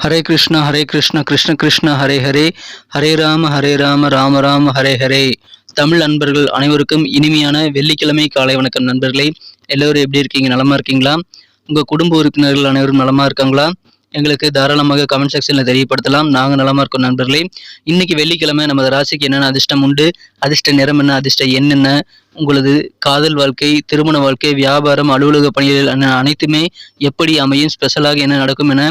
ஹரே கிருஷ்ண கிருஷ்ண கிருஷ்ண ஹரே ஹரே, ஹரே ராம ராம ராம ஹரே ஹரே. தமிழ் நண்பர்கள் அனைவருக்கும் இனிமையான வெள்ளிக்கிழமை காலை வணக்கம் நண்பர்களே. எல்லோரும் எப்படி இருக்கீங்க? நலமா இருக்கீங்களா? உங்கள் குடும்ப உறுப்பினர்கள் அனைவரும் நலமா இருக்காங்களா? எங்களுக்கு தாராளமாக கமெண்ட் செக்ஷனில் தெரியப்படுத்தலாம். நாங்கள் நலமா இருக்கோம் நண்பர்களே. இன்னைக்கு வெள்ளிக்கிழமை நமது ராசிக்கு என்னென்ன அதிர்ஷ்டம் உண்டு, அதிர்ஷ்ட நிறம் என்ன, அதிர்ஷ்ட எண் என்ன, உங்களது காதல் வாழ்க்கை, திருமண வாழ்க்கை, வியாபாரம், அலுவலக பணிகள் அனைத்துமே எப்படி அமையும், ஸ்பெஷலாக என்ன நடக்கும் என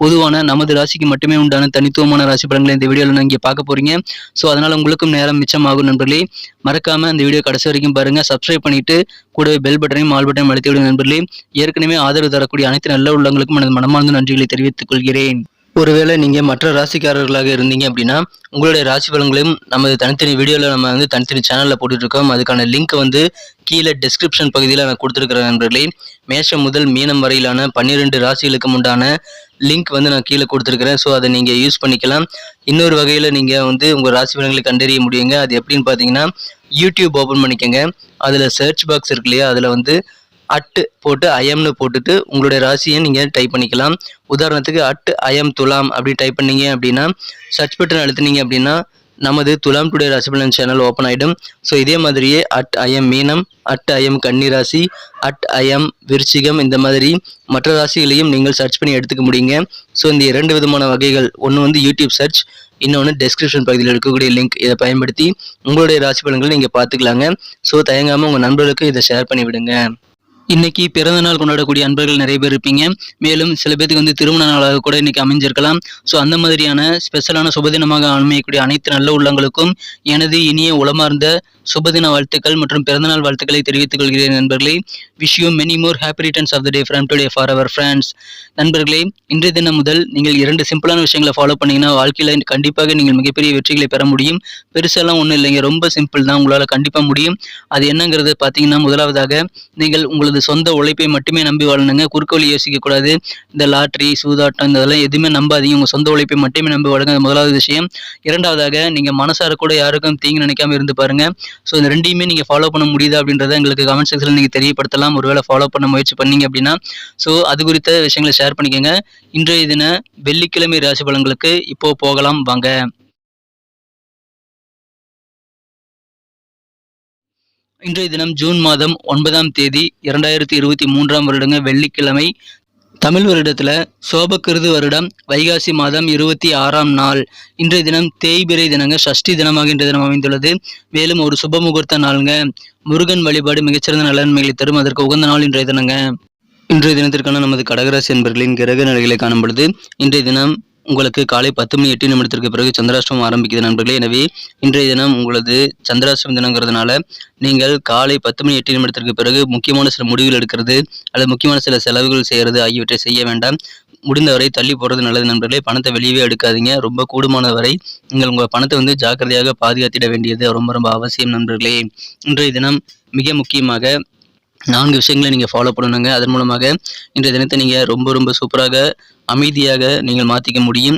பொதுவான நமது ராசிக்கு மட்டுமே உண்டான தனித்துவமான ராசி பலன்களை இந்த வீடியோவில் நீங்கள் பார்க்க போறீங்க. ஸோ அதனால் உங்களுக்கும் நேரம் மிச்சமாகும் நண்பர்களே. மறக்காமல் இந்த வீடியோ கடைசி வரைக்கும் பாருங்கள். சப்ஸ்கிரைப் பண்ணிவிட்டு கூடவே பெல் பட்டனையும் ஆல் பட்டனையும் அழுத்தி விடுங்க நண்பர்களே. ஏற்கனவே ஆதரவு தரக்கூடிய அனைத்து நல்ல உள்ளங்களுக்கும் எனது மனமார்ந்த நன்றிகளை தெரிவித்துக் கொள்கிறேன். ஒருவேளை நீங்கள் மற்ற ராசிக்காரர்களாக இருந்தீங்க அப்படின்னா உங்களுடைய ராசி பலன்களையும் நமது தனித்தனி வீடியோவில் நம்ம தனித்தனி சேனலில் போட்டுட்ருக்கோம். அதுக்கான லிங்க் கீழே டிஸ்கிரிப்ஷன் பகுதியில் நான் கொடுத்துருக்கிறேன் நண்பர்களே. மேஷம் முதல் மீனம் வரையிலான 12 ராசிகளுக்கு உண்டான லிங்க் நான் கீழே கொடுத்துருக்கிறேன். ஸோ அதை நீங்கள் யூஸ் பண்ணிக்கலாம். இன்னொரு வகையில் நீங்கள் உங்கள் ராசி பலன்களை கண்டறிய முடியுங்க. அது எப்படின்னு பார்த்தீங்கன்னா, யூடியூப் ஓப்பன் பண்ணிக்கோங்க. அதில் சர்ச் பாக்ஸ் இருக்கு இல்லையா, அதில் அட்டு போட்டு ஐஎம்னு போட்டுட்டு உங்களுடைய ராசியை நீங்கள் டைப் பண்ணிக்கலாம். உதாரணத்துக்கு ஐஎம் துலாம் அப்படி டைப் பண்ணீங்க அப்படின்னா, சர்ச் பட்டன் அழுத்தினீங்க அப்படின்னா நமது துலாம் டுடே ராசி பலன் சேனல் ஓப்பன் ஆகிடும். ஸோ இதே மாதிரியே ஐஎம் மீனம், ஐஎம் கன்னி ராசி, ஐஎம் விருச்சிகம், இந்த மாதிரி மற்ற ராசிகளையும் நீங்கள் சர்ச் பண்ணி எடுத்துக்க முடியுங்க. ஸோ இந்த 2 விதமான வகைகள், ஒன்று யூடியூப் சர்ச், இன்னொன்று டெஸ்கிரிப்ஷன் பகுதியில் இருக்கக்கூடிய லிங்க். இதை பயன்படுத்தி உங்களுடைய ராசி பலன்களை நீங்கள் பார்த்துக்கலாங்க. ஸோ தயங்காமல் உங்கள் நண்பர்களுக்கு இதை ஷேர் பண்ணி விடுங்க. இன்னைக்கு பிறந்த நாள் கொண்டாடக்கூடிய அன்பர்கள் நிறைய பேர் இருப்பீங்க. மேலும் சில பேருக்கு திருமண நாளாக கூட இன்னைக்கு அமைஞ்சிருக்கலாம். ஸோ அந்த மாதிரியான ஸ்பெஷலான சுபதினமாக அமையக்கூடிய அனைத்து நல்ல உள்ளங்களுக்கும் எனது இனிய உளமார்ந்த சுபதின வாழ்த்துக்கள் மற்றும் பிறந்தநாள் வாழ்த்துக்களை தெரிவித்துக் கொள்கிறேன் நண்பர்களே. Wish you many more happy returns of the day from today for our friends. நண்பர்களே, இன்றைய தினம் முதல் நீங்கள் 2 சிம்பிளான விஷயங்களை ஃபாலோ பண்ணீங்கன்னா வாழ்க்கையில் கண்டிப்பாக நீங்கள் மிகப்பெரிய வெற்றிகளை பெற முடியும். பெருசெல்லாம் ஒன்றும் இல்லைங்க, ரொம்ப சிம்பிள் தான், உங்களால் கண்டிப்பாக முடியும். அது என்னங்கிறது பார்த்தீங்கன்னா, முதலாவதாக நீங்கள் உங்களது சொந்த உழைப்பை மட்டுமே நம்பி வாழணுங்க. குறுக்கோளி யோசிக்கக்கூடாது. இந்த லாட்ரி, சூதாட்டம், இதெல்லாம் எதுவுமே நம்பாதீங்க. உங்கள் சொந்த உழைப்பை மட்டுமே நம்பி வாழுங்க. அது முதலாவது விஷயம். இரண்டாவதாக, நீங்கள் மனசார கூட யாருக்கும் தீங்கு நினைக்காம இருந்து பாருங்க. ஸோ இந்த 2யுமே நீங்கள் ஃபாலோ பண்ண முடியுதா அப்படின்றத எங்களுக்கு கமெண்ட் செக்ஷனில் நீங்கள் தெரியப்படுத்தலாம். ஒருவேளை ஃபாலோ பண்ண முயற்சி பண்ணீங்க அப்படின்னா. ஸோ அது குறித்த விஷயங்களை ஷேர் பண்ணிக்கோங்க. இன்றைய தின வெள்ளிக்கிழமை ராசி பலன்களுக்கு இப்போ போகலாம் வாங்க. இன்றைய தினம் ஜூன் மாதம் 9ஆம் தேதி 2023ஆம் வருடங்க, வெள்ளிக்கிழமை. தமிழ் வருடத்தில் சோபக்கிருது வருடம் வைகாசி மாதம் 26ஆம் நாள். இன்றைய தினம் தேய்பிறை தினங்க, சஷ்டி தினமாக இன்றைய தினம் அமைந்துள்ளது. மேலும் ஒரு சுப முகூர்த்த நாளுங்க. முருகன் வழிபாடு மிகச்சிறந்த நலன்மைகளை தரும். அதற்கு உகந்த நாள் இன்றைய தினங்க. இன்றைய தினத்திற்கான நமது கடகராசி என்பர்களின் கிரக நிலைகளை காணப்படுது. இன்றைய தினம் உங்களுக்கு காலை 10:08 பிறகு சந்திராஷ்டமம் ஆரம்பிக்குது நண்பர்களே. எனவே இன்றைய தினம் உங்களது சந்திராஷ்டம தினங்கிறதுனால நீங்கள் காலை 10:08 பிறகு முக்கியமான சில முடிவுகள் எடுக்கிறது அல்லது முக்கியமான சில செலவுகள் செய்கிறது ஆகியவற்றை செய்ய வேண்டாம். முடிந்தவரை தள்ளி போகிறது நல்லது நண்பர்களே. பணத்தை வெளியவே எடுக்காதீங்க. ரொம்ப கூடுமான வரை நீங்கள் உங்கள் பணத்தை ஜாக்கிரதையாக பாதுகாத்திட வேண்டியது ரொம்ப ரொம்ப அவசியம் நண்பர்களே. இன்றைய தினம் மிக முக்கியமாக 4 விஷயங்களை நீங்கள் ஃபாலோ பண்ணணுங்க. அதன் மூலமாக இன்றைய தினத்தை நீங்கள் ரொம்ப ரொம்ப சூப்பராக அமைதியாக நீங்கள் மாற்றிக்க முடியும்.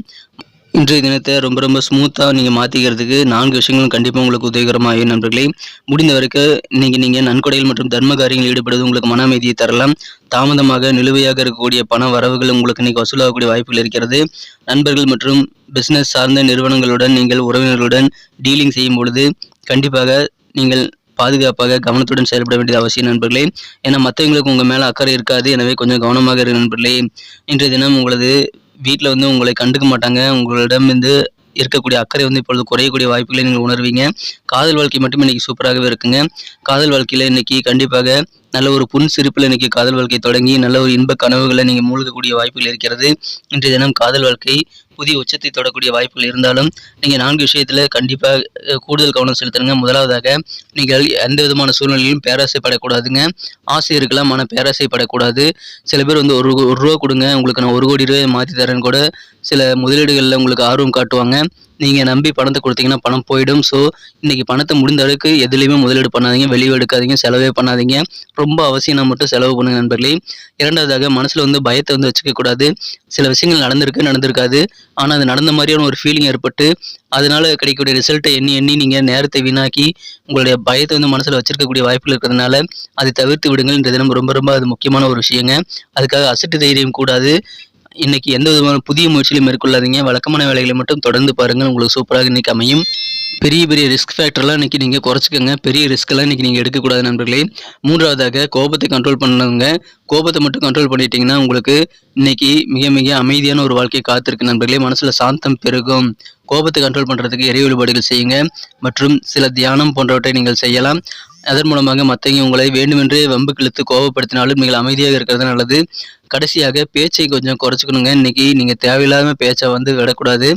இன்றைய தினத்தை ரொம்ப ரொம்ப ஸ்மூத்தாக நீங்கள் மாற்றிக்கிறதுக்கு 4 விஷயங்களும் கண்டிப்பாக உங்களுக்கு உதவிகரமாக நண்பர்களே. முடிந்த வரைக்கும் நீங்கள் நன்கொடைகள் மற்றும் தர்ம காரியங்கள் ஈடுபடுவது உங்களுக்கு மன அமைதியை தரலாம். தாமதமாக நிலுவையாக இருக்கக்கூடிய பண வரவுகள் உங்களுக்கு இன்றைக்கி வசூலாகக்கூடிய வாய்ப்புகள் இருக்கிறது. நண்பர்கள் மற்றும் பிஸ்னஸ் சார்ந்த நிறுவனங்களுடன் நீங்கள் உறவினர்களுடன் டீலிங் செய்யும் பொழுது கண்டிப்பாக நீங்கள் பாதுகாப்பாக கவனத்துடன் செயல்பட வேண்டியது அவசியம் நண்பர்களே. ஏன்னா மற்றவங்களுக்கு உங்கள் மேலே அக்கறை இருக்காது. எனவே கொஞ்சம் கவனமாக இருக்க நண்பர்களே. இன்றைய தினம் உங்களது வீட்டில் உங்களை கண்டுக்க மாட்டாங்க. உங்களிடம் இருக்கக்கூடிய அக்கறை இப்பொழுது குறையக்கூடிய வாய்ப்புகளை நீங்கள் உணர்வீங்க. காதல் வாழ்க்கை மட்டும் இன்றைக்கி சூப்பராகவே இருக்குங்க. காதல் வாழ்க்கையில் இன்றைக்கி கண்டிப்பாக நல்ல ஒரு புன் சிரிப்பில் இன்றைக்கி காதல் வாழ்க்கை தொடங்கி நல்ல ஒரு இன்ப கனவுகளை நீங்கள் மூழ்கக்கூடிய வாய்ப்புகள் இருக்கிறது. இன்றைய தினம் காதல் வாழ்க்கை புதிய உச்சத்தை தொடக்கூடிய வாய்ப்புகள் இருந்தாலும் நீங்கள் 4 விஷயத்தில் கண்டிப்பாக கூடுதல் கவனம் செலுத்துங்க. முதலாவதாக, நீங்கள் எந்த விதமான சூழ்நிலையிலும் பேராசைப்படக்கூடாதுங்க. ஆசை இருக்கலாம், ஆனால் பேராசைப்படக்கூடாது. சில பேர் 1 ரூபா கொடுங்க, உங்களுக்கு நான் 1 கோடி ரூபாய் மாற்றி தரேன்னு கூட சில முதலீடுகளில் உங்களுக்கு ஆர்வம் காட்டுவாங்க. நீங்கள் நம்பி பணத்தை கொடுத்தீங்கன்னா பணம் போயிடும். ஸோ இன்றைக்கி பணத்தை முடிந்த அளவுக்கு எதுலேயுமே முதலீடு பண்ணாதீங்க, வெளியே எடுக்காதீங்க, செலவே பண்ணாதீங்க. ரொம்ப அவசியம்னா மட்டும் செலவு பண்ணுங்க நண்பர்களே. இரண்டாவதாக, மனசில் பயத்தை வச்சுக்கக்கூடாது. சில விஷயங்கள் நடந்திருக்காது, ஆனால் அது நடந்த மாதிரியான ஒரு ஃபீலிங் ஏற்பட்டு அதனால் கிடைக்கக்கூடிய ரிசல்ட்டை எண்ணி நீங்கள் நேரத்தை வீணாக்கி உங்களுடைய பயத்தை மனசில் வச்சிருக்கக்கூடிய வாய்ப்புகள் இருக்கிறதுனால அதை தவிர்த்து விடுங்கள். இன்றைய தினம் ரொம்ப ரொம்ப அது முக்கியமான ஒரு விஷயங்க. அதுக்காக அசட்டு தைரியம் கூடாது. இன்னைக்கு எந்த விதமான புதிய முயற்சிகளையும் மேற்கொள்ளாதீங்க. வழக்கமான வேலைகளை மட்டும் தொடர்ந்து பாருங்கள். உங்களுக்கு சூப்பராக இன்னைக்கு அமையும். பெரிய பெரிய ரிஸ்க் ஃபேக்டர்லாம் இன்னைக்கு நீங்கள் குறைச்சிக்கோங்க. பெரிய ரிஸ்க்கெல்லாம் இன்னைக்கு நீங்கள் எடுக்கக்கூடாது நண்பர்களே. மூன்றாவதாக கோபத்தை கண்ட்ரோல் பண்ணுங்க. கோபத்தை மட்டும் கண்ட்ரோல் பண்ணிட்டீங்கன்னா உங்களுக்கு இன்னைக்கு மிக மிக அமைதியான ஒரு வாழ்க்கை காத்திருக்கு நண்பர்களே. மனசுல சாந்தம் பெருகும். கோபத்தை கண்ட்ரோல் பண்ணுறதுக்கு இறை வழிபாடுகள் செய்யுங்க மற்றும் சில தியானம் போன்றவற்றை நீங்கள் செய்யலாம். அதன் மூலமாக மற்றவங்க உங்களை வேண்டுமென்றே வம்புக்கு இழுத்து கோபப்படுத்தினாலும் நீங்கள் அமைதியாக இருக்கிறது நல்லது. கடைசியாக பேச்சை கொஞ்சம் குறைச்சிக்கணுங்க. இன்னைக்கு நீங்கள் தேவையில்லாத பேச்சை விடக்கூடாது.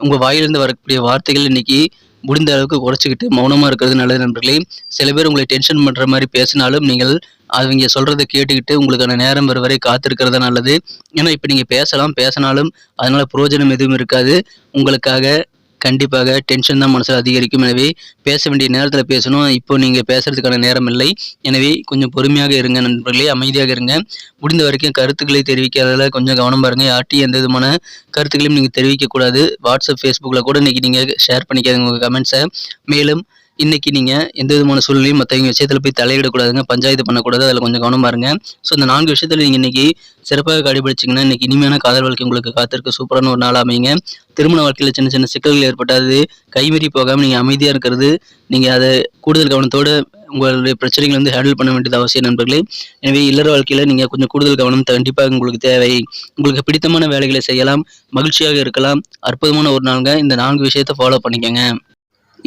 உங்கள் வாயிலிருந்து வரக்கூடிய வார்த்தைகள் இன்னைக்கு முடிந்த அளவுக்கு குறைச்சிக்கிட்டு மௌனமாக இருக்கிறது நல்லது நண்பர்களே. சில பேர் உங்களை டென்ஷன் பண்ணுற மாதிரி பேசினாலும் நீங்கள் அவங்க சொல்கிறத கேட்டுக்கிட்டு உங்களுக்கான நேரம் வர வரை காத்திருக்கிறது நல்லது. ஏன்னா இப்போ நீங்கள் பேசினாலும் அதனால் பிரயோஜனம் எதுவும் இருக்காது. உங்களுக்காக கண்டிப்பாக டென்ஷன் தான் மனசில் அதிகரிக்கும். எனவே பேச வேண்டிய நேரத்தில் பேசணும். இப்போ நீங்கள் பேசுறதுக்கான நேரம் இல்லை. எனவே கொஞ்சம் பொறுமையாக இருங்க நண்பர்களே, அமைதியாக இருங்க. முடிந்த வரைக்கும் கருத்துக்களை தெரிவிக்கிறதுல கொஞ்சம் கவனம் பாருங்கள். யார்ட்டையும் எந்த விதமான கருத்துக்களையும் நீங்கள் தெரிவிக்கக்கூடாது. வாட்ஸ்அப், ஃபேஸ்புக்கில் கூட இன்றைக்கி நீங்கள் ஷேர் பண்ணிக்காதுங்க உங்கள் கமெண்ட்ஸை. மேலும் இன்னைக்கு நீங்கள் எந்த விதமான சூழ்நிலையும் மற்றவங்க விஷயத்தில் போய் தலையிடக்கூடாதுங்க. பஞ்சாயத்து பண்ணக்கூடாது. அதில் கொஞ்சம் கவனம் பாருங்க. ஸோ இந்த 4 விஷயத்தில் நீங்கள் இன்னைக்கு சிறப்பாக கடைபிடிச்சிங்கன்னா இன்னைக்கு இனிமையான காதல் வாழ்க்கை உங்களுக்கு காத்திருக்க சூப்பரான ஒரு நாள் அமைங்க. திருமண வாழ்க்கையில் சின்ன சின்ன சிக்கல்கள் ஏற்பட்டாது கைமீறி போகாமல் நீங்கள் அமைதியாக இருக்கிறது, நீங்கள் அதை கூடுதல் கவனத்தோடு உங்களுடைய பிரச்சனைகள் ஹேண்டில் பண்ண வேண்டியது அவசியம் நண்பர்களே. எனவே இல்லற வாழ்க்கையில் நீங்கள் கொஞ்சம் கூடுதல் கவனம் கண்டிப்பாக உங்களுக்கு தேவை. உங்களுக்கு பிடித்தமான வேலைகளை செய்யலாம், மகிழ்ச்சியாக இருக்கலாம். அற்புதமான ஒரு நாளுங்க. இந்த 4 விஷயத்தை ஃபாலோ பண்ணிக்கோங்க.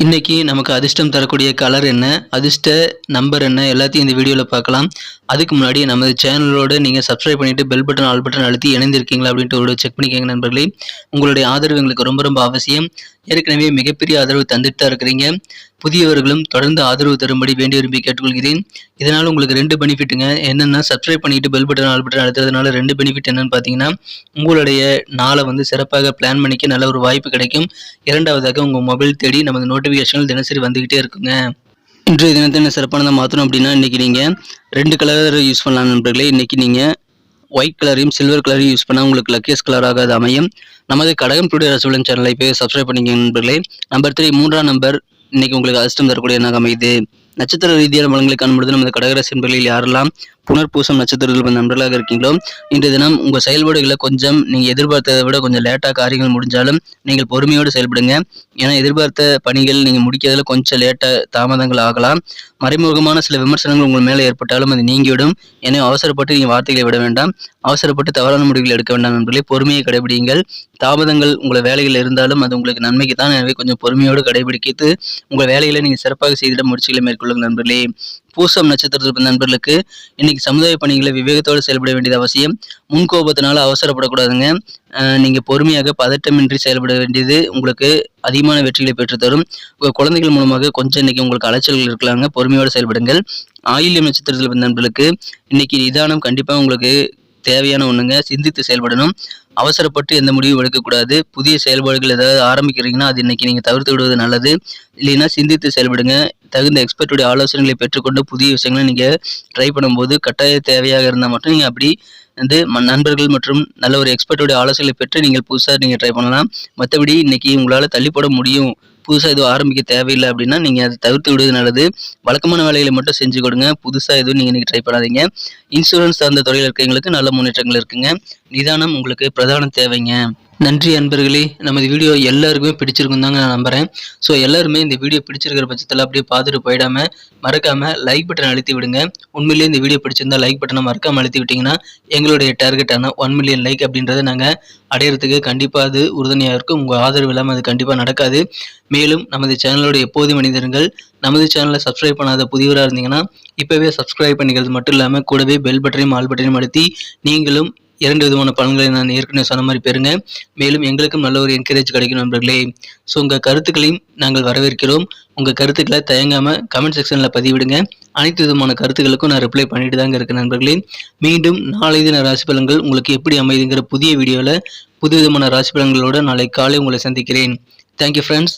இன்னைக்கு நமக்கு அதிர்ஷ்டம் தரக்கூடிய கலர் என்ன, அதிர்ஷ்ட நம்பர் என்ன, எல்லாத்தையும் இந்த வீடியோவில் பார்க்கலாம். அதுக்கு முன்னாடி நமது சேனலோடு நீங்கள் சப்ஸ்கிரைப் பண்ணிவிட்டு பெல் பட்டன், ஆல் பட்டன் அழுத்தி இணைந்திருக்கீங்களா அப்படின்ட்டு ஒரு செக் பண்ணிக்கோங்க நண்பர்களே. உங்களுடைய ஆதரவு எங்களுக்கு ரொம்ப ரொம்ப அவசியம். ஏற்கனவே மிகப்பெரிய ஆதரவு தந்துட்டு தான் இருக்கிறீங்க. புதியவர்களும் தொடர்ந்து ஆதரவு தரும்படி வேண்டி விரும்பி கேட்டுக்கொள்கிறேன். இதனால் உங்களுக்கு 2 பெனிஃபிட்டுங்க. என்னென்னா சப்ஸ்கிரைப் பண்ணிட்டு பெல் பட்டன், ஆல் பட்டன் அழுத்துறதுனால 2 பெனிஃபிட் என்னன்னு பார்த்தீங்கன்னா, உங்களுடைய நாளை சிறப்பாக பிளான் பண்ணிக்க நல்ல ஒரு வாய்ப்பு கிடைக்கும். இரண்டாவதாக உங்கள் மொபைல் தேடி நமது நோட்டிஃபிகேஷன்கள் தினசரி வந்துக்கிட்டே இருக்குங்க. இன்றைய தினத்தை என்ன சிறப்பானதாக மாற்றணும் அப்படின்னா, இன்றைக்கி நீங்கள் 2 கலர் யூஸ் பண்ணலாம் நண்பர்களே. இன்றைக்கி நீங்கள் ஒயிட் கலரையும் சில்வர் கலரையும் யூஸ் பண்ணால் உங்களுக்கு லக்கியஸ்ட் கலராக அது அமையும். நமது கடகம் டுடே ராசிபலன் சேனலை போய் சப்ஸ்கிரைப் பண்ணிக்கங்க நண்பர்களே. நம்பர் 3 மூன்றாம் நம்பர் இன்னைக்கு உங்களுக்கு அதிர்ஷ்டம் தரக்கூடிய எண்ணாக அமையுது. நட்சத்திர ரீதியான பலன்களை காணும்பொழுது நமது கடகராசி நண்பர்களில் யாரெல்லாம் புனர்பூசம் நட்சத்திரத்தில் நண்பர்களாக இருக்கீங்களோ இன்றைய தினம் உங்கள் செயல்பாடுகளை கொஞ்சம் நீங்கள் எதிர்பார்த்ததை விட கொஞ்சம் லேட்டாக காரியங்கள் முடிஞ்சாலும் நீங்கள் பொறுமையோடு செயல்படுங்க. ஏன்னா எதிர்பார்த்த பணிகள் நீங்கள் முடிக்கிறதுல கொஞ்சம் லேட்டாக தாமதங்கள் ஆகலாம். மறைமுகமான சில விமர்சனங்கள் உங்கள் மேலே ஏற்பட்டாலும் அது நீங்கிவிடும். எனவே அவசரப்பட்டு நீங்கள் வார்த்தைகளை விட வேண்டாம். அவசரப்பட்டு தவறான முடிவுகள் எடுக்க வேண்டாம் நண்பர்களே. பொறுமையை கடைபிடிங்கள். தாமதங்கள் உங்களை வேலைகள் இருந்தாலும் அது உங்களுக்கு நன்மைக்கு தான். எனவே கொஞ்சம் பொறுமையோடு கடைபிடித்து உங்கள் வேலைகளை நீங்கள் சிறப்பாக செய்திட முயற்சிகளை மேற்கொள்ளுங்கள் நண்பர்களே. பூசம் நட்சத்திரத்தில் நண்பர்களுக்கு இன்னைக்கு சமுதாய பணிகளை விவேகத்தோடு செயல்பட வேண்டியது அவசியம். முன்கோபத்தினால அவசரப்படக்கூடாதுங்க. நீங்கள் பொறுமையாக பதட்டமின்றி செயல்பட வேண்டியது உங்களுக்கு அதிகமான வெற்றிகளை பெற்றுத்தரும். உங்கள் குழந்தைகள் மூலமாக கொஞ்சம் இன்னைக்கு உங்களுக்கு அலைச்சல்கள் இருக்கலாங்க. பொறுமையோடு செயல்படுங்கள். ஆயில்யம் நட்சத்திரத்தில் நண்பர்களுக்கு இன்னைக்கு நிதானம் கண்டிப்பாக உங்களுக்கு தேவையான ஒன்றுங்க. சிந்தித்து செயல்படணும். அவசரப்பட்டு எந்த முடிவும் எடுக்கக்கூடாது. புதிய செயல்பாடுகள் ஏதாவது ஆரம்பிக்கிறீங்கன்னா அது இன்னைக்கு நீங்கள் தவிர்த்து விடுவது நல்லது. இல்லைன்னா சிந்தித்து செயல்படுங்க. தகுந்த எக்ஸ்பர்ட்டுடைய ஆலோசனைகளை பெற்றுக்கொண்டு புதிய விஷயங்களை நீங்கள் ட்ரை பண்ணும்போது கட்டாய தேவையாக இருந்தால் மட்டும் நீங்கள் அப்படி நண்பர்கள் மற்றும் நல்ல ஒரு எக்ஸ்பர்ட்டுடைய ஆலோசனைகளை பெற்று நீங்கள் புதுசாக நீங்கள் ட்ரை பண்ணலாம். மற்றபடி இன்னைக்கு உங்களால் தள்ளி போட முடியும், புதுசாக எதுவும் ஆரம்பிக்க தேவையில்லை அப்படின்னா நீங்கள் அதை தவிர்த்து விடுவது நல்லது. வழக்கமான வேலைகளை மட்டும் செஞ்சு கொடுங்க. புதுசாக எதுவும் நீங்கள் ட்ரை பண்ணாதீங்க. இன்சூரன்ஸ் சார்ந்த துறையில் இருக்கிறவங்களுக்கு நல்ல முன்னேற்றங்கள் இருக்குங்க. நிதானம் உங்களுக்கு பிரதான தேவைங்க. நன்றி அன்பர்களே. நமது வீடியோ எல்லாருக்குமே பிடிச்சிருக்கும் தாங்க நான் நம்புகிறேன். ஸோ எல்லாருமே இந்த வீடியோ பிடிச்சிருக்கிற பட்சத்தில் அப்படியே பார்த்துட்டு போயிடாமல் மறக்காமல் லைக் பட்டன் அழுத்தி விடுங்க. உண்மையிலேயே இந்த வீடியோ பிடிச்சிருந்தா லைக் பட்டனை மறக்காமல் அழுத்தி விட்டிங்கன்னா எங்களுடைய டார்கெட்டான 1 மில்லியன் லைக் அப்படின்றத நாங்கள் அடையிறதுக்கு கண்டிப்பாக அது உறுதுணையாக இருக்கும். உங்கள் ஆதரவு இல்லாமல் அது கண்டிப்பாக நடக்காது. மேலும் நமது சேனலோட எப்போதும் மனிதர்கள் நமது சேனலை சப்ஸ்கிரைப் பண்ணாத புதியவராக இருந்தீங்கன்னா இப்போவே சப்ஸ்கிரைப் பண்ணிக்கிறது மட்டும் இல்லாமல் கூடவே பெல் பட்டனையும் ஆல் பட்டனையும் அழுத்தி நீங்களும் 2 விதமான பலன்களை நான் ஏற்கனவே சொன்ன மாதிரி பெறுங்க. மேலும் எங்களுக்கும் நல்ல ஒரு என்கரேஜ் கிடைக்கும் நண்பர்களே. ஸோ உங்கள் கருத்துக்களையும் நாங்கள் வரவேற்கிறோம். உங்கள் கருத்துக்களை தயங்காமல் கமெண்ட் செக்ஷனில் பதிவிடுங்க. அனைத்து விதமான கருத்துக்களுக்கும் நான் ரிப்ளை பண்ணிட்டு தாங்க இருக்கேன் நண்பர்களே. மீண்டும் நாளை தின ராசி பலன்கள் உங்களுக்கு எப்படி அமைதுங்கிற புதிய வீடியோவில் புது விதமான ராசி பலன்களோடு நாளை காலை உங்களை சந்திக்கிறேன். Thank you friends.